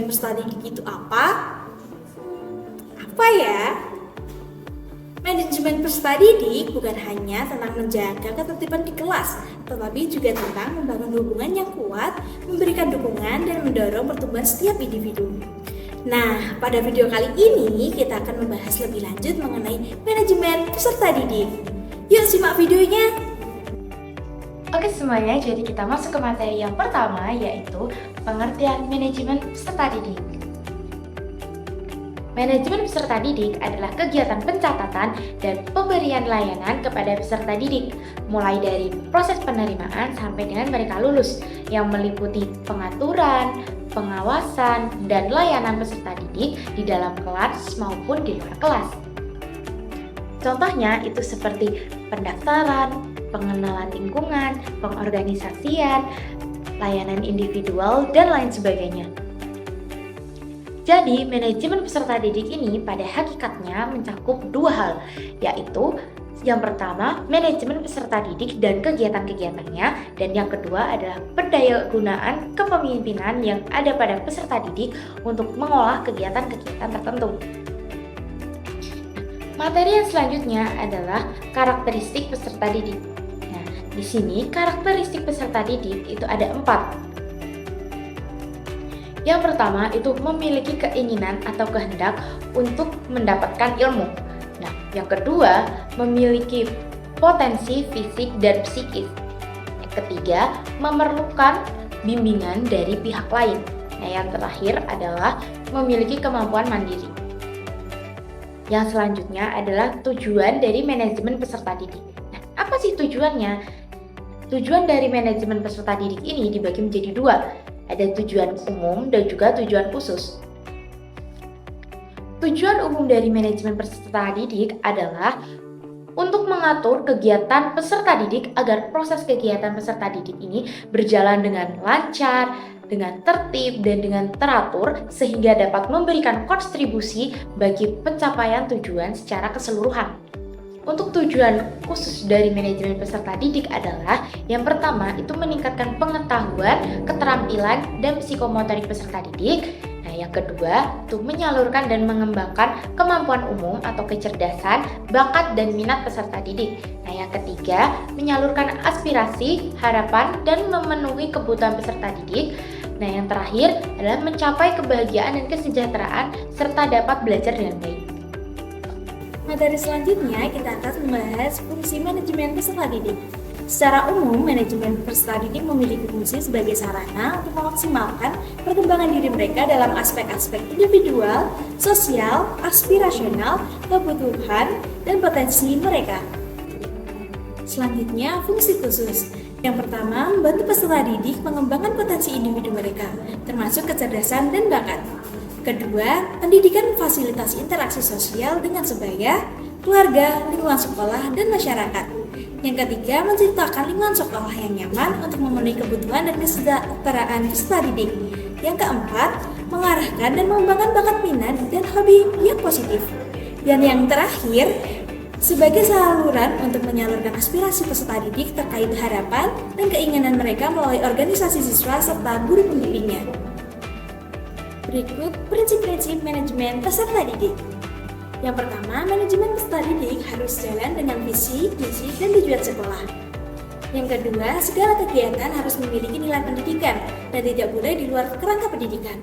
Manajemen peserta didik itu apa? Apa ya? Manajemen peserta didik bukan hanya tentang menjaga ketertiban di kelas, tetapi juga tentang membangun hubungan yang kuat, memberikan dukungan, dan mendorong pertumbuhan setiap individu. Nah, pada video kali ini kita akan membahas lebih lanjut mengenai manajemen peserta didik. Yuk simak videonya! Oke semuanya, jadi kita masuk ke materi yang pertama, yaitu pengertian manajemen peserta didik. Manajemen peserta didik adalah kegiatan pencatatan dan pemberian layanan kepada peserta didik, mulai dari proses penerimaan sampai dengan mereka lulus, yang meliputi pengaturan, pengawasan, dan layanan peserta didik di dalam kelas maupun di luar kelas. Contohnya itu seperti pendaftaran, pengenalan lingkungan, pengorganisasian, layanan individual, dan lain sebagainya. Jadi, manajemen peserta didik ini pada hakikatnya mencakup dua hal, yaitu yang pertama, manajemen peserta didik dan kegiatan-kegiatannya, dan yang kedua adalah pendayagunaan kepemimpinan yang ada pada peserta didik untuk mengolah kegiatan-kegiatan tertentu. Materi yang selanjutnya adalah karakteristik peserta didik. Nah, di sini karakteristik peserta didik itu ada 4. Yang pertama itu memiliki keinginan atau kehendak untuk mendapatkan ilmu. Nah, yang kedua memiliki potensi fisik dan psikis. Yang ketiga memerlukan bimbingan dari pihak lain. Nah, yang terakhir adalah memiliki kemampuan mandiri. Yang selanjutnya adalah tujuan dari manajemen peserta didik. Nah, apa sih tujuannya? Tujuan dari manajemen peserta didik ini dibagi menjadi 2. Ada tujuan umum dan juga tujuan khusus. Tujuan umum dari manajemen peserta didik adalah untuk mengatur kegiatan peserta didik agar proses kegiatan peserta didik ini berjalan dengan lancar, dengan tertib, dan dengan teratur sehingga dapat memberikan kontribusi bagi pencapaian tujuan secara keseluruhan. Untuk tujuan khusus dari manajemen peserta didik adalah yang pertama itu meningkatkan pengetahuan, keterampilan, dan psikomotorik peserta didik. Nah, yang kedua itu menyalurkan dan mengembangkan kemampuan umum atau kecerdasan, bakat, dan minat peserta didik. Nah, yang ketiga menyalurkan aspirasi, harapan, dan memenuhi kebutuhan peserta didik. Nah, yang terakhir adalah mencapai kebahagiaan dan kesejahteraan serta dapat belajar dengan baik. Materi selanjutnya kita akan membahas fungsi manajemen peserta didik. Secara umum, manajemen peserta didik memiliki fungsi sebagai sarana untuk memaksimalkan perkembangan diri mereka dalam aspek-aspek individual, sosial, aspirasional, kebutuhan, dan potensi mereka. Selanjutnya, fungsi khusus. Yang pertama, membantu peserta didik mengembangkan potensi individu mereka, termasuk kecerdasan dan bakat. Kedua, pendidikan memfasilitasi interaksi sosial dengan sebaya, keluarga, lingkungan sekolah, dan masyarakat. Yang ketiga, menciptakan lingkungan sekolah yang nyaman untuk memenuhi kebutuhan dan kesejahteraan peserta didik. Yang keempat, mengarahkan dan mengembangkan bakat minat dan hobi yang positif. Dan yang terakhir, sebagai saluran untuk menyalurkan aspirasi peserta didik terkait harapan dan keinginan mereka melalui organisasi siswa serta guru pembimbingnya. Berikut prinsip-prinsip manajemen peserta didik. Yang pertama, manajemen peserta didik harus jalan dengan visi, misi, dan tujuan sekolah. Yang kedua, segala kegiatan harus memiliki nilai pendidikan dan tidak boleh di luar kerangka pendidikan.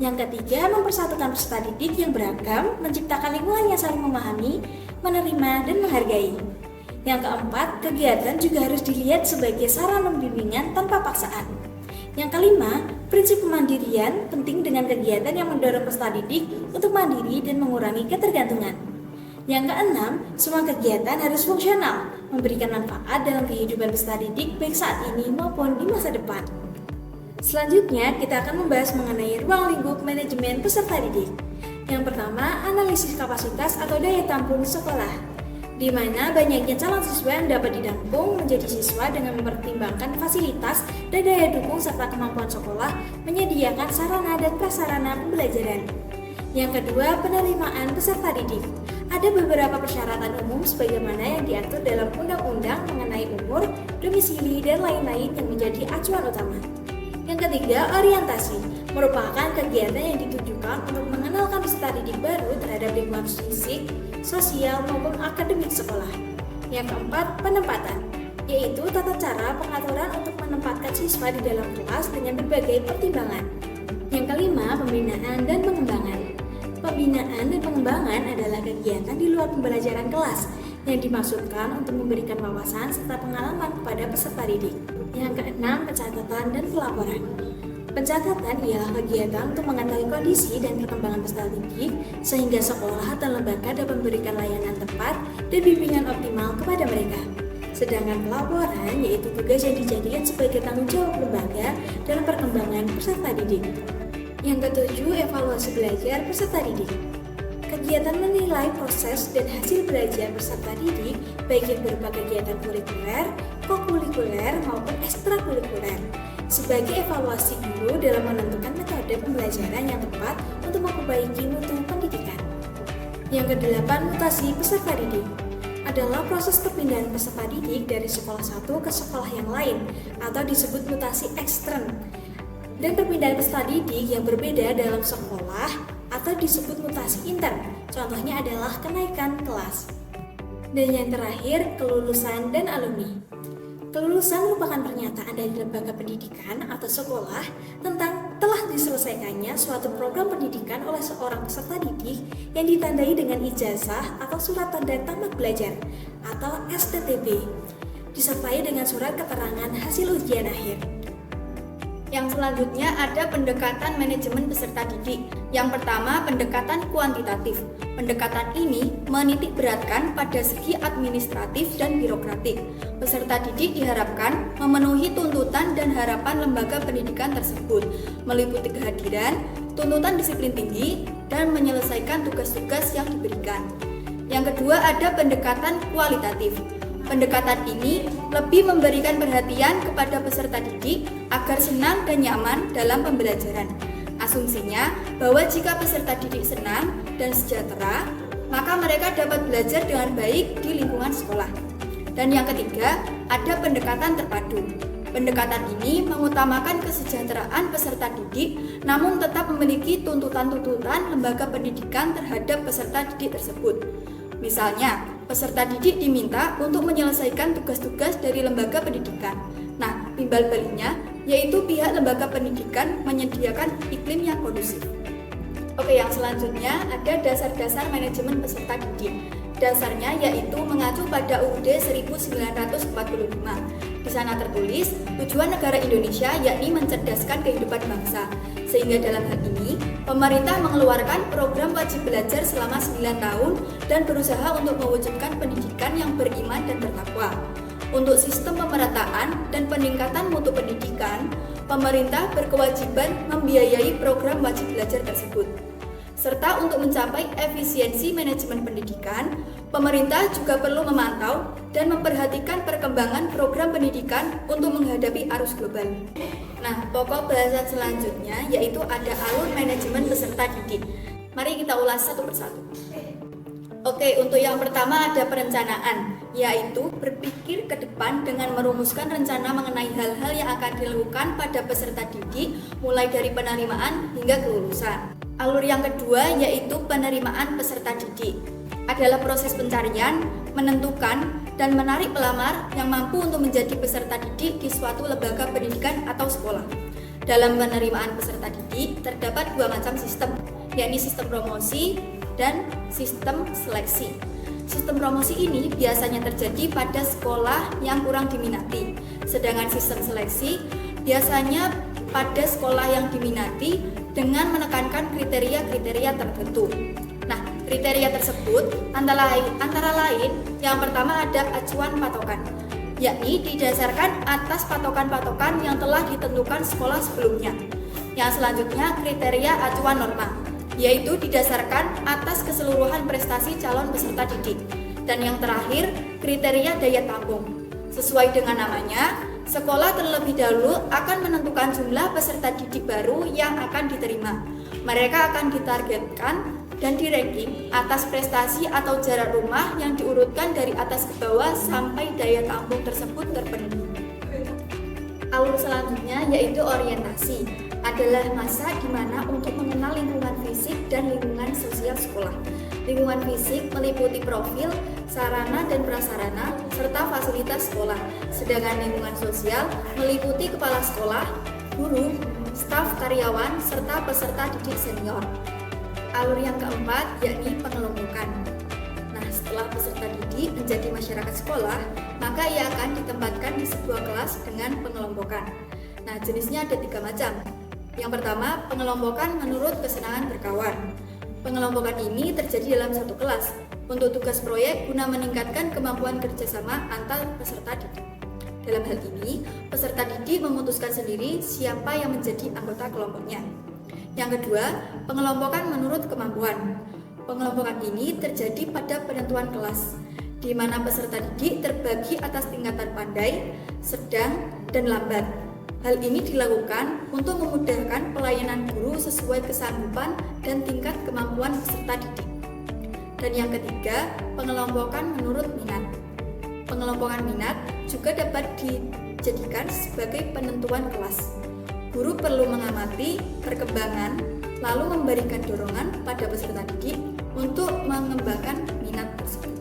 Yang ketiga, mempersatukan peserta didik yang beragam, menciptakan lingkungan yang saling memahami, menerima, dan menghargai. Yang keempat, kegiatan juga harus dilihat sebagai sarana bimbingan tanpa paksaan. Yang kelima, prinsip kemandirian penting dengan kegiatan yang mendorong peserta didik untuk mandiri dan mengurangi ketergantungan. Yang keenam, semua kegiatan harus fungsional, memberikan manfaat dalam kehidupan peserta didik baik saat ini maupun di masa depan. Selanjutnya, kita akan membahas mengenai ruang lingkup manajemen peserta didik. Yang pertama, analisis kapasitas atau daya tampung sekolah, di mana banyaknya calon siswa yang dapat ditampung menjadi siswa dengan mempertimbangkan fasilitas dan daya dukung serta kemampuan sekolah menyediakan sarana dan prasarana pembelajaran. Yang kedua, penerimaan peserta didik. Ada beberapa persyaratan umum sebagaimana yang diatur dalam undang-undang mengenai umur, domisili, dan lain-lain yang menjadi acuan utama. Yang ketiga, orientasi. merupakan kegiatan yang ditujukan untuk mengenalkan peserta didik baru terhadap lingkungan fisik, sosial, maupun akademik sekolah. Yang keempat, penempatan, yaitu tata cara pengaturan untuk menempatkan siswa di dalam kelas dengan berbagai pertimbangan. Yang kelima, pembinaan dan pengembangan. Pembinaan dan pengembangan adalah kegiatan di luar pembelajaran kelas yang dimaksudkan untuk memberikan wawasan serta pengalaman kepada peserta didik. Yang keenam, pencatatan dan pelaporan. Pencatatan ialah kegiatan untuk mengetahui kondisi dan perkembangan peserta didik sehingga sekolah atau lembaga dapat memberikan layanan tepat dan bimbingan optimal kepada mereka. Sedangkan pelaporan yaitu tugas yang dijadikan sebagai tanggung jawab lembaga dalam perkembangan peserta didik. Yang ketujuh, evaluasi belajar peserta didik. Kegiatan menilai proses dan hasil belajar peserta didik baik yang berupa kegiatan kurikuler, kokurikuler maupun ekstrakurikuler sebagai evaluasi guru dalam menentukan metode pembelajaran yang tepat untuk memperbaiki mutu pendidikan. Yang kedelapan, mutasi peserta didik adalah proses perpindahan peserta didik dari sekolah satu ke sekolah yang lain atau disebut mutasi ekstern, dan perpindahan peserta didik yang berbeda dalam sekolah atau disebut mutasi intern. Contohnya adalah kenaikan kelas. Dan yang terakhir, kelulusan dan alumni. Kelulusan merupakan pernyataan dari lembaga pendidikan atau sekolah tentang telah diselesaikannya suatu program pendidikan oleh seorang peserta didik yang ditandai dengan ijazah atau surat tanda tamat belajar atau STTB, disertai dengan surat keterangan hasil ujian akhir. Yang selanjutnya ada pendekatan manajemen peserta didik. Yang pertama, pendekatan kuantitatif. Pendekatan ini menitik beratkan pada segi administratif dan birokratik. Peserta didik diharapkan memenuhi tuntutan dan harapan lembaga pendidikan tersebut, meliputi kehadiran, tuntutan disiplin tinggi, dan menyelesaikan tugas-tugas yang diberikan. Yang kedua ada pendekatan kualitatif. Pendekatan ini lebih memberikan perhatian kepada peserta didik agar senang dan nyaman dalam pembelajaran. Asumsinya bahwa jika peserta didik senang dan sejahtera, maka mereka dapat belajar dengan baik di lingkungan sekolah. Dan yang ketiga, ada pendekatan terpadu. Pendekatan ini mengutamakan kesejahteraan peserta didik, namun tetap memiliki tuntutan-tuntutan lembaga pendidikan terhadap peserta didik tersebut. Misalnya, peserta didik diminta untuk menyelesaikan tugas-tugas dari lembaga pendidikan. Nah, timbal baliknya, yaitu pihak lembaga pendidikan menyediakan iklim yang kondusif. Oke, yang selanjutnya ada dasar-dasar manajemen peserta didik. Dasarnya yaitu mengacu pada UUD 1945. Di sana tertulis, tujuan negara Indonesia yakni mencerdaskan kehidupan bangsa. Sehingga dalam hal ini, pemerintah mengeluarkan program wajib belajar selama 9 tahun dan berusaha untuk mewujudkan pendidikan yang beriman dan bertakwa. Untuk sistem pemerataan dan peningkatan mutu pendidikan, pemerintah berkewajiban membiayai program wajib belajar tersebut. Serta untuk mencapai efisiensi manajemen pendidikan, pemerintah juga perlu memantau dan memperhatikan perkembangan program pendidikan untuk menghadapi arus global. Nah, pokok bahasan selanjutnya yaitu ada alur manajemen peserta didik. Mari kita ulas satu persatu. Oke, untuk yang pertama ada perencanaan, yaitu berpikir ke depan dengan merumuskan rencana mengenai hal-hal yang akan dilakukan pada peserta didik mulai dari penerimaan hingga kelulusan. Alur yang kedua yaitu penerimaan peserta didik. Adalah proses pencarian, menentukan, dan menarik pelamar yang mampu untuk menjadi peserta didik di suatu lembaga pendidikan atau sekolah. Dalam penerimaan peserta didik terdapat dua macam sistem, yakni sistem promosi dan sistem seleksi. Sistem promosi ini biasanya terjadi pada sekolah yang kurang diminati, sedangkan sistem seleksi biasanya pada sekolah yang diminati dengan menekankan kriteria-kriteria tertentu. Nah, kriteria tersebut antara lain yang pertama ada acuan patokan, yakni didasarkan atas patokan-patokan yang telah ditentukan sekolah sebelumnya. Yang selanjutnya kriteria acuan norma, yaitu didasarkan atas keseluruhan prestasi calon peserta didik. Dan yang terakhir, kriteria daya tampung. Sesuai dengan namanya, sekolah terlebih dahulu akan menentukan jumlah peserta didik baru yang akan diterima. Mereka akan ditargetkan dan di-ranking atas prestasi atau jarak rumah yang diurutkan dari atas ke bawah sampai daya tampung tersebut terpenuhi. Alur selanjutnya yaitu orientasi. adalah masa di mana untuk mengenal lingkungan fisik dan lingkungan sosial sekolah. Lingkungan fisik meliputi profil, sarana dan prasarana, serta fasilitas sekolah. Sedangkan lingkungan sosial meliputi kepala sekolah, guru, staf karyawan, serta peserta didik senior. Alur yang keempat yakni pengelompokan. Nah, setelah peserta didik menjadi masyarakat sekolah, maka ia akan ditempatkan di sebuah kelas dengan pengelompokan. Nah, jenisnya ada 3 macam. Yang pertama, pengelompokan menurut kesenangan berkawan. Pengelompokan ini terjadi dalam satu kelas untuk tugas proyek guna meningkatkan kemampuan kerjasama antar peserta didik. Dalam hal ini, peserta didik memutuskan sendiri siapa yang menjadi anggota kelompoknya. Yang kedua, pengelompokan menurut kemampuan. Pengelompokan ini terjadi pada penentuan kelas, di mana peserta didik terbagi atas tingkatan pandai, sedang, dan lambat. Hal ini dilakukan untuk memudahkan pelayanan guru sesuai kesanggupan dan tingkat kemampuan peserta didik. Dan yang ketiga, pengelompokan menurut minat. Pengelompokan minat juga dapat dijadikan sebagai penentuan kelas. Guru perlu mengamati perkembangan, lalu memberikan dorongan pada peserta didik untuk mengembangkan minat tersebut.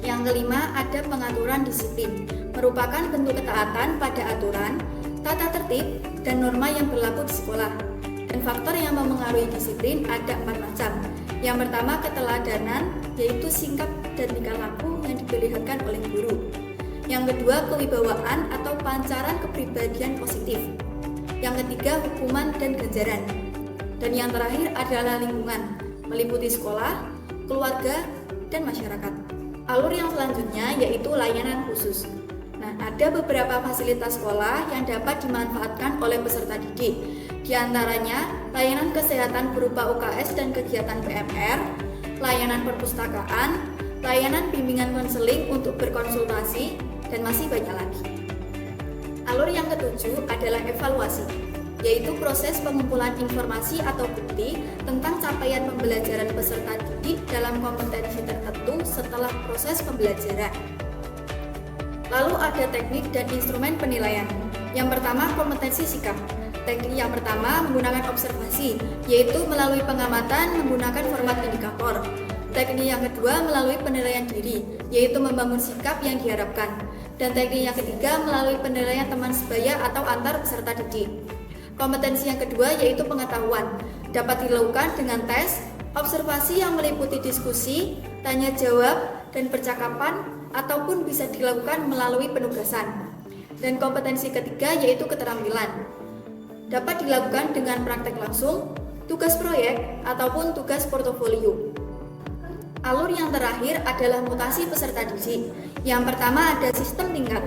Yang kelima, ada pengaturan disiplin, merupakan bentuk ketaatan pada aturan, tata tertib, dan norma yang berlaku di sekolah. Dan faktor yang memengaruhi disiplin ada 4 macam. Yang pertama, keteladanan, yaitu sikap dan tingkah laku yang diperlihatkan oleh guru. Yang kedua, kewibawaan atau pancaran kepribadian positif. Yang ketiga, hukuman dan ganjaran. Dan yang terakhir adalah lingkungan, meliputi sekolah, keluarga, dan masyarakat. Alur yang selanjutnya yaitu layanan khusus. Nah, ada beberapa fasilitas sekolah yang dapat dimanfaatkan oleh peserta didik. Di antaranya, layanan kesehatan berupa UKS dan kegiatan PMR, layanan perpustakaan, layanan bimbingan konseling untuk berkonsultasi, dan masih banyak lagi. Alur yang ketujuh adalah evaluasi, yaitu proses pengumpulan informasi atau bukti tentang capaian pembelajaran peserta didik dalam kompetensi tertentu setelah proses pembelajaran. Lalu ada teknik dan instrumen penilaian. Yang pertama, kompetensi sikap. Teknik yang pertama menggunakan observasi, yaitu melalui pengamatan menggunakan format indikator. Teknik yang kedua melalui penilaian diri, yaitu membangun sikap yang diharapkan. Dan teknik yang ketiga melalui penilaian teman sebaya atau antar peserta didik. Kompetensi yang kedua yaitu pengetahuan, dapat dilakukan dengan tes, observasi yang meliputi diskusi, tanya jawab, dan percakapan, ataupun bisa dilakukan melalui penugasan. Dan kompetensi ketiga yaitu keterampilan, dapat dilakukan dengan praktek langsung, tugas proyek, ataupun tugas portofolio. Alur yang terakhir adalah mutasi peserta didik. Yang pertama ada sistem tingkat,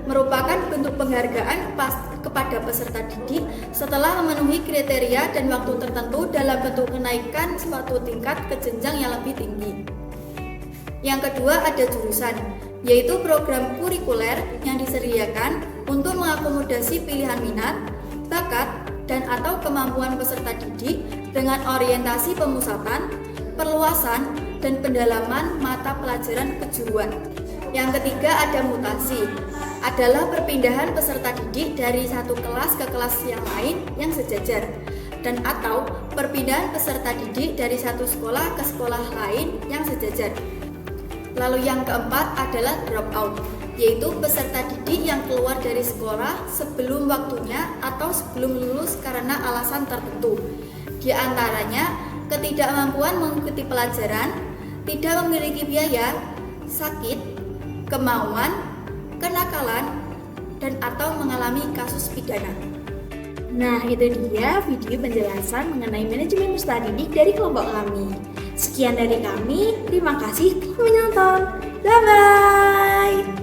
merupakan bentuk penghargaan kepada peserta didik setelah memenuhi kriteria dan waktu tertentu dalam bentuk kenaikan suatu tingkat ke jenjang yang lebih tinggi. Yang kedua ada jurusan, yaitu program kurikuler yang disediakan untuk mengakomodasi pilihan minat, bakat, dan atau kemampuan peserta didik dengan orientasi pemusatan, perluasan, dan pendalaman mata pelajaran kejuruan. Yang ketiga ada mutasi, adalah perpindahan peserta didik dari satu kelas ke kelas yang lain yang sejajar, dan atau perpindahan peserta didik dari satu sekolah ke sekolah lain yang sejajar. Lalu yang keempat adalah drop out, yaitu peserta didik yang keluar dari sekolah sebelum waktunya atau sebelum lulus karena alasan tertentu. Di antaranya ketidakmampuan mengikuti pelajaran, tidak memiliki biaya, sakit, kemauan, kenakalan, dan atau mengalami kasus pidana. Nah, itu dia video penjelasan mengenai manajemen peserta didik dari kelompok kami. Sekian dari kami, terima kasih telah menonton. Bye-bye!